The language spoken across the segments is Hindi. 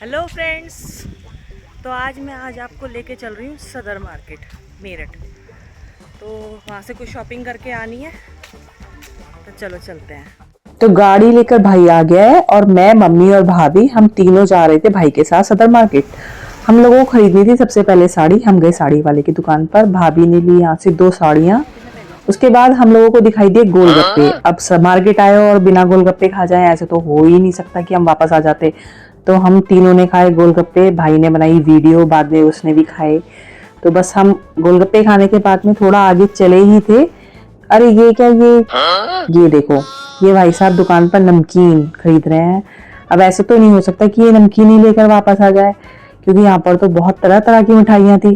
Hello friends. तो आज आपको लेके चल रही हूँ सदर मार्केट मेरठ। तो वहाँ से कुछ शॉपिंग करके आनी है, तो चलो चलते हैं। तो गाड़ी लेकर भाई आ गया है और मैं, मम्मी और भाभी हम तीनों जा रहे थे भाई के साथ सदर मार्केट। हम लोगों को खरीदनी थी सबसे पहले साड़ी। हम गए साड़ी वाले की दुकान पर, भाभी ने ली यहाँ से 2 साड़ियाँ। उसके बाद हम लोगों को दिखाई दिए गोलगप्पे। अब सब मार्केट आए और बिना गोलगप्पे खा जाए ऐसे तो हो ही नहीं सकता कि हम वापस आ जाते। तो हम तीनों ने खाए गोलगप्पे, भाई ने बनाई वीडियो, बाद में उसने भी खाए। तो बस हम गोलगप्पे खाने के बाद में थोड़ा आगे चले ही थे। अरे ये क्या, ये देखो, ये भाई साहब दुकान पर नमकीन खरीद रहे हैं। अब ऐसे तो नहीं हो सकता कि ये नमकीन ही लेकर वापस आ जाए, क्योंकि यहाँ पर तो बहुत तरह तरह की मिठाइयाँ थी।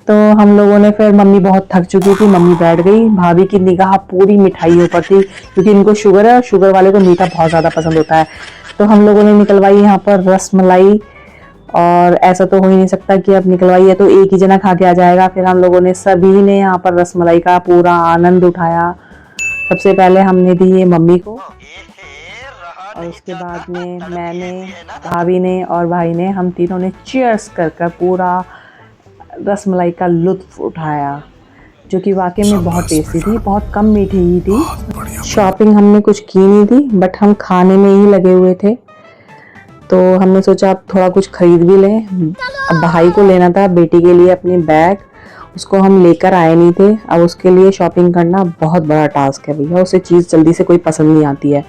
तो हम लोगों ने फिर, मम्मी बहुत थक चुकी थी, मम्मी बैठ गई, भाभी की निगाह पूरी मिठाइयों पर थी, क्योंकि इनको शुगर है और शुगर वाले को मीठा बहुत ज़्यादा पसंद होता है। तो हम लोगों ने निकलवाई यहाँ पर रस मलाई। और ऐसा तो हो ही नहीं सकता कि अब निकलवाई है तो एक ही जना खा के आ जाएगा। फिर हम लोगों ने सभी ने यहाँ पर रस मलाई का पूरा आनंद उठाया। सबसे पहले हमने दी ये मम्मी को, और उसके बाद में मैंने, भाभी ने और भाई ने, हम तीनों ने चीयर्स कर कर पूरा रसमलाई का लुत्फ उठाया, जो कि वाकई में बहुत टेस्टी थी, बहुत कम मीठी ही थी। शॉपिंग हमने कुछ की नहीं थी, बट हम खाने में ही लगे हुए थे। तो हमने सोचा अब थोड़ा कुछ खरीद भी लें। अब भाई को लेना था बेटी के लिए अपनी बैग, उसको हम लेकर आए नहीं थे। अब उसके लिए शॉपिंग करना बहुत बड़ा टास्क है भैया, उसे चीज़ जल्दी से कोई पसंद नहीं आती है।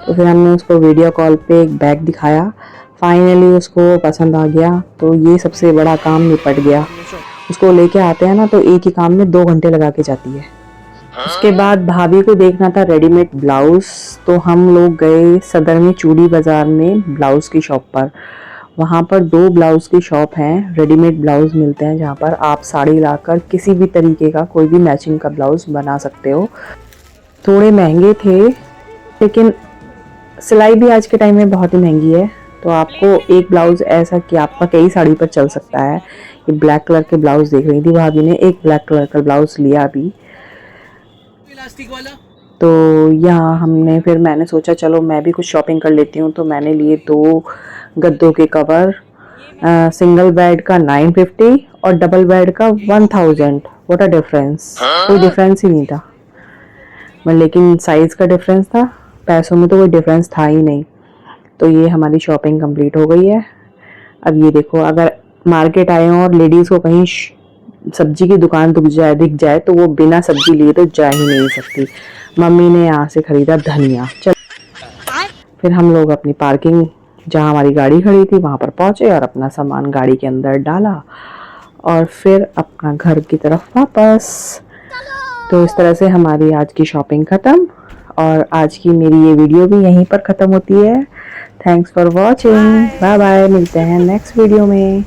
तो फिर हमने उसको वीडियो कॉल पे एक बैग दिखाया, फाइनली उसको पसंद आ गया। तो ये सबसे बड़ा काम निपट गया। उसको लेके आते हैं ना तो एक ही काम में 2 घंटे लगा के जाती है। उसके बाद भाभी को देखना था रेडीमेड ब्लाउज। तो हम लोग गए सदर में चूड़ी बाजार में ब्लाउज की शॉप पर। वहाँ पर 2 ब्लाउज की शॉप हैं, रेडीमेड ब्लाउज मिलते हैं, जहाँ पर आप साड़ी लाकर किसी भी तरीके का कोई भी मैचिंग का ब्लाउज बना सकते हो। थोड़े महंगे थे, लेकिन सिलाई भी आज के टाइम में बहुत ही महंगी है। तो आपको एक ब्लाउज ऐसा कि आपका कई साड़ी पर चल सकता है। ये ब्लैक कलर के ब्लाउज देख रही थी भाभी ने, एक ब्लैक कलर का ब्लाउज लिया अभी। प्लास्टिक वाला। तो यहाँ हमने, फिर मैंने सोचा चलो मैं भी कुछ शॉपिंग कर लेती हूँ। तो मैंने लिए 2 गद्दों के कवर, सिंगल बेड का 950 और डबल बेड का 1000। व्हाट अ डिफरेंस, कोई डिफरेंस ही नहीं था। लेकिन साइज़ का डिफरेंस था, पैसों में तो कोई डिफरेंस था ही नहीं। तो ये हमारी शॉपिंग कंप्लीट हो गई है। अब ये देखो, अगर मार्केट आए हों और लेडीज़ को कहीं सब्जी की दुकान दिख जाए तो वो बिना सब्जी लिए तो जा ही नहीं सकती। मम्मी ने यहाँ से खरीदा धनिया। चल, फिर हम लोग अपनी पार्किंग, जहाँ हमारी गाड़ी खड़ी थी, वहाँ पर पहुँचे और अपना सामान गाड़ी के अंदर डाला और फिर अपना घर की तरफ वापस। तो इस तरह से हमारी आज की शॉपिंग ख़त्म, और आज की मेरी ये वीडियो भी यहीं पर ख़त्म होती है। Thanks for watching, bye bye, मिलते हैं नेक्स्ट वीडियो में।